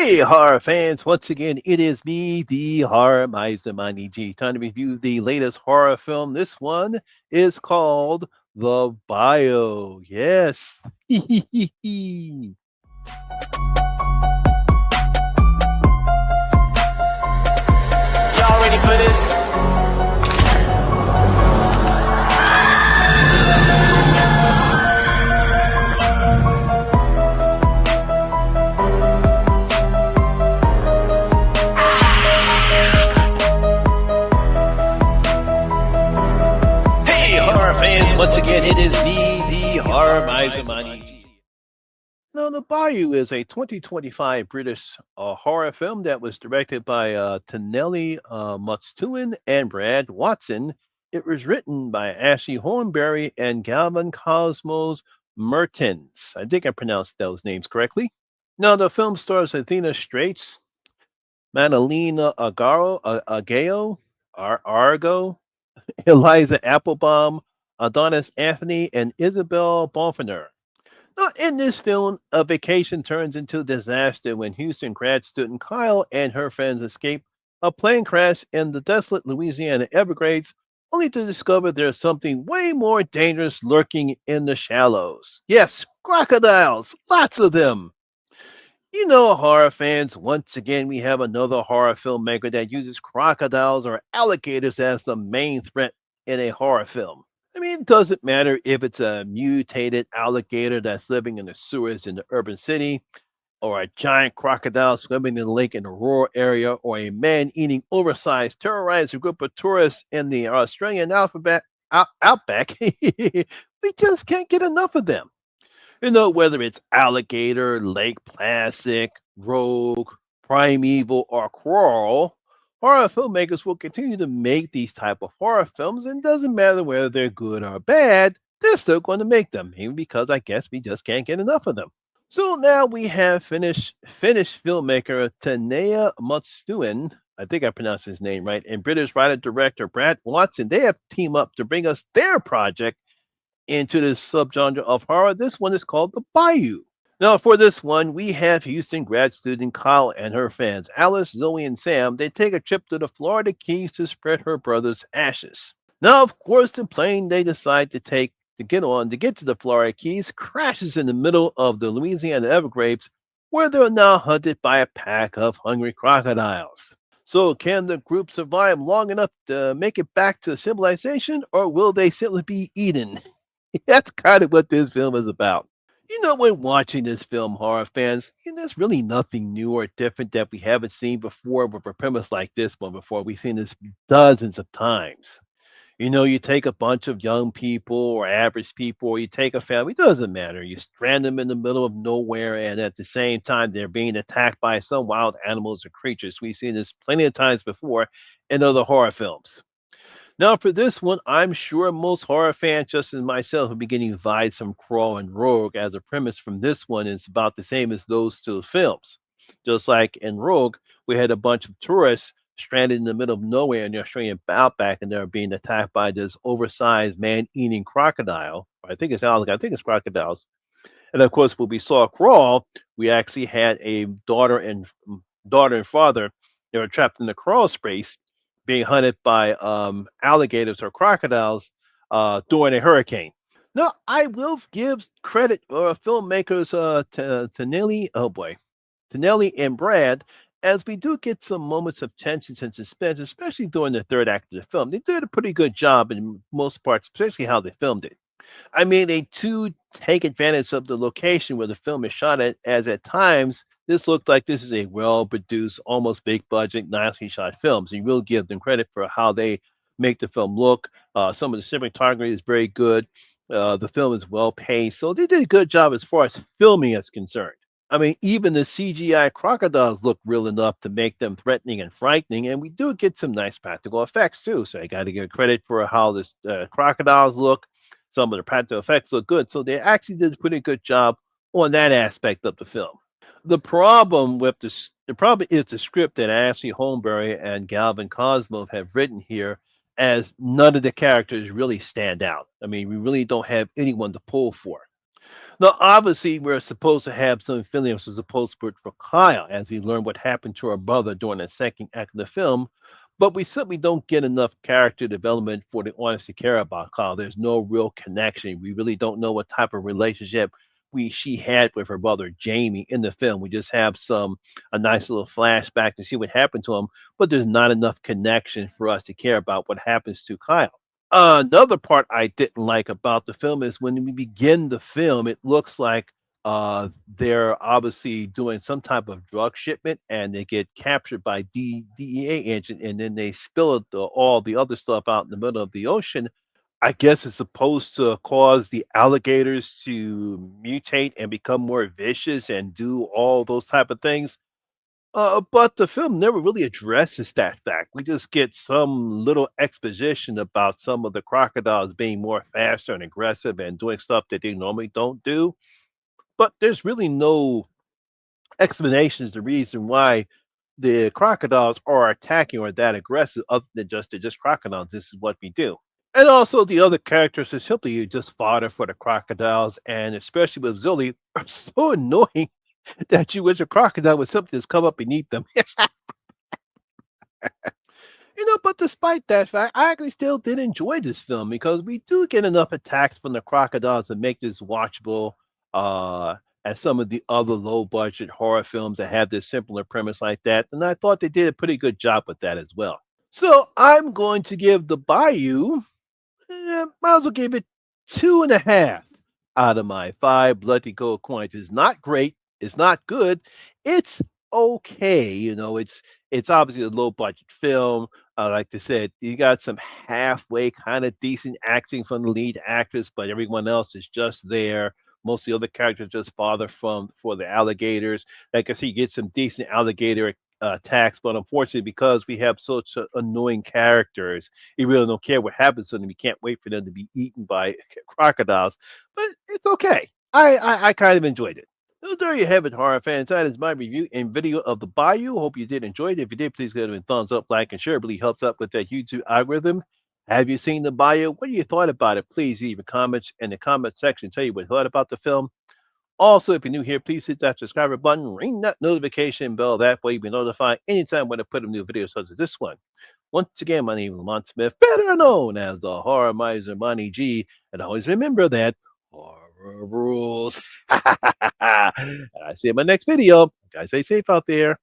Hey, horror fans! Once again, it is me, the horror miser, Monty G. Time to review the latest horror film. This one is called The Bio. Yes. Y'all ready for this? Hey, horror fans! Once again, it is me, the horror miser, Monty G. Now, The Bayou is a 2025 British horror film that was directed by Taneli Mutstuin and Brad Watson. It was written by Ashley Hornberry and Galvin Cosmos Mertens. I think I pronounced those names correctly. Now, the film stars Athena Straits, Madalena Agao, Argo, Eliza Applebaum, Adonis Anthony, and Isabel Bonfiner. Now, in this film, a vacation turns into a disaster when Houston grad student Kyle and her friends escape a plane crash in the desolate Louisiana Everglades, only to discover there's something way more dangerous lurking in the shallows. Yes, crocodiles, lots of them. Horror fans, once again, we have another horror filmmaker that uses crocodiles or alligators as the main threat in a horror film. I mean, it doesn't matter if it's a mutated alligator that's living in the sewers in the urban city, or a giant crocodile swimming in the lake in a rural area, or a man eating oversized terrorizing a group of tourists in the Australian outback. We just can't get enough of them. Whether it's alligator, Lake Placid, Rogue, Primeval, or Crawl, horror filmmakers will continue to make these type of horror films, and doesn't matter whether they're good or bad, they're still going to make them, maybe because I guess we just can't get enough of them. So now we have Finnish filmmaker Tanea Mutstuin, I think I pronounced his name right, and British writer director Brad Watson. They have teamed up to bring us their project into this subgenre of horror. This one is called The Bayou. Now, for this one, we have Houston grad student Kyle and her fans, Alice, Zoe, and Sam. They take a trip to the Florida Keys to spread her brother's ashes. Now, of course, the plane they decide to get to the Florida Keys crashes in the middle of the Louisiana Everglades, where they're now hunted by a pack of hungry crocodiles. So, can the group survive long enough to make it back to civilization, or will they simply be eaten? That's kind of what this film is about. When watching this film, horror fans, there's really nothing new or different that we haven't seen before with a premise like this one before. We've seen this dozens of times. You take a bunch of young people or average people, or you take a family, it doesn't matter. You strand them in the middle of nowhere, and at the same time, they're being attacked by some wild animals or creatures. We've seen this plenty of times before in other horror films. Now, for this one, I'm sure most horror fans, just as myself, will be getting vibes from Crawl and Rogue, as a premise from this one is about the same as those two films. Just like in Rogue, we had a bunch of tourists stranded in the middle of nowhere in the Australian outback, and they're being attacked by this oversized man-eating crocodile. I think it's alligator. I think it's crocodiles. And of course, when we saw Crawl, we actually had a daughter and father. They were trapped in the crawl space, being hunted by alligators or crocodiles during a hurricane. Now, I will give credit filmmakers to Nelly and Brad, as we do get some moments of tension and suspense, especially during the third act of the film. They did a pretty good job in most parts, especially how they filmed it. I mean, they do take advantage of the location where the film is shot at, as at times this looked like this is a well produced, almost big budget, nicely shot film. So you will give them credit for how they make the film look. Some of the cinematography is very good. The film is well paced. So they did a good job as far as filming is concerned. I mean, even the CGI crocodiles look real enough to make them threatening and frightening, and we do get some nice practical effects too. So I got to give credit for how the crocodiles look. Some of the practical effects look good, so they actually did a pretty good job on that aspect of the film. The problem is the script that Ashley Holmberry and Galvin Cosmo have written here, as none of the characters really stand out. I mean, we really don't have anyone to pull for. Now, obviously, we're supposed to have some feelings as opposed to for Kyle as we learn what happened to our brother during the second act of the film, but we simply don't get enough character development for the audience to care about Kyle. There's no real connection. We really don't know what type of relationship she had with her brother Jamie in the film. We just have a nice little flashback to see what happened to him, but there's not enough connection for us to care about what happens to Kyle. Another part I didn't like about the film is when we begin the film, it looks like they're obviously doing some type of drug shipment and they get captured by DEA agent and then they spill all the other stuff out in the middle of the ocean. I guess it's supposed to cause the alligators to mutate and become more vicious and do all those type of things. But the film never really addresses that fact. We just get some little exposition about some of the crocodiles being more faster and aggressive and doing stuff that they normally don't do. But there's really no explanations, the reason why the crocodiles are attacking or that aggressive, other than just they're just crocodiles. This is what we do. And also, the other characters are simply just fodder for the crocodiles, and especially with Zilly, are so annoying that you wish a crocodile would simply just come up and eat them. But despite that fact, I actually still did enjoy this film because we do get enough attacks from the crocodiles to make this watchable uh, as some of the other low budget horror films that have this simpler premise like that. And I thought they did a pretty good job with that as well. So I'm going to give the Bayou, might as well give it 2.5 out of my 5 bloody gold coins. It's not great. It's not good. It's okay. It's obviously a low budget film. Like I said, you got some halfway kind of decent acting from the lead actress, but everyone else is just there. Most of the other characters just bother for the alligators. Like I said, you get some decent alligator attacks, but unfortunately, because we have such annoying characters, you really don't care what happens to them. You can't wait for them to be eaten by crocodiles, but it's okay. I kind of enjoyed it. So there you have it, horror fans. That is my review and video of the Bayou. Hope you did enjoy it. If you did, please give it a thumbs up, like, and share. It really helps out with that YouTube algorithm. Have you seen the Bayou? What do you thought about it? Please leave your comments in the comment section. Tell you what you thought about the film. Also, if you're new here, please hit that subscribe button, ring that notification bell. That way you'll be notified anytime when I put a new video such as this one. Once again, my name is Lamont Smith, better known as the Horror Miser Money G. And always remember that horror rules. And I see you in my next video. Guys, stay safe out there.